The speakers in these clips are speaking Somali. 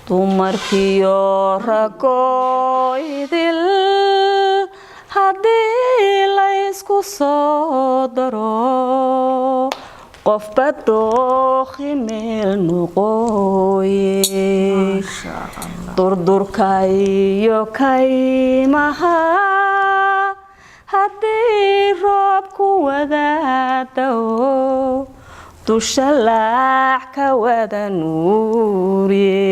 dumarkiyo ragoydil haddii la isku soo daro qofba dooqi meel noqoye durdurka iyo kaymaha haddii roobku wadaadao dusha laac ka wada nuuriye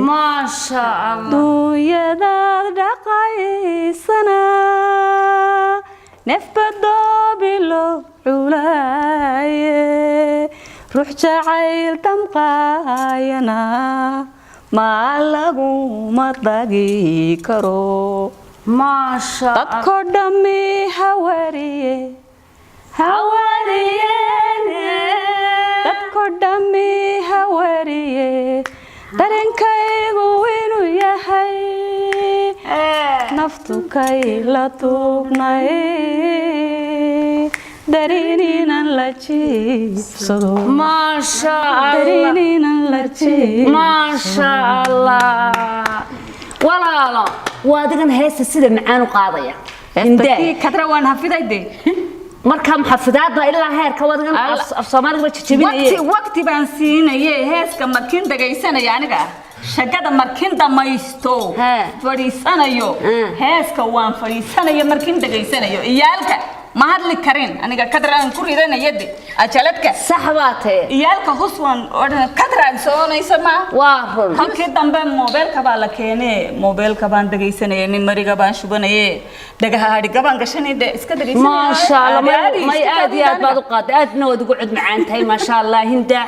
maasha Allah duuyadaad dhaqaysana nefbadoobilo culaaye ruux jacayl damqaayana maa laguma dagi karo maasha dadko dhammi hawariye dadko dhammi hawariye dareenkaygu inuu yahay naftu kay la tuubnay dareeninaan la jiibsado maasha Allah dareeninaan la jiibsado maasha Allah walaalo waadigan heesta sida macaan u qaadaya intii kadra waan hafiday marka xafidaadna ilaa heerka waadigan af Soomaaliga jajabinayay waqti baan siinayay heeska markin dagaysanaya aniga shaqada markin damaysto fariisanayo heeska waan fariisanayo markin dagaysanayo iyaalka ma hadli karin aniga kadraan ku ridanayade ajaladka saxbaatay iyaalka huswan oran kadraan soonaysa ma waa run halkii dambe mobilka baa la keenay mobilka baan dagaysanayay nimariga baan shubanayay dhagaha hadhiga baan gashanayay iska dagaysanayay ma sha Allah may aad iyo aad baad u qaaday aadna wad ugu cid macaan tahay ma sha Allah hinda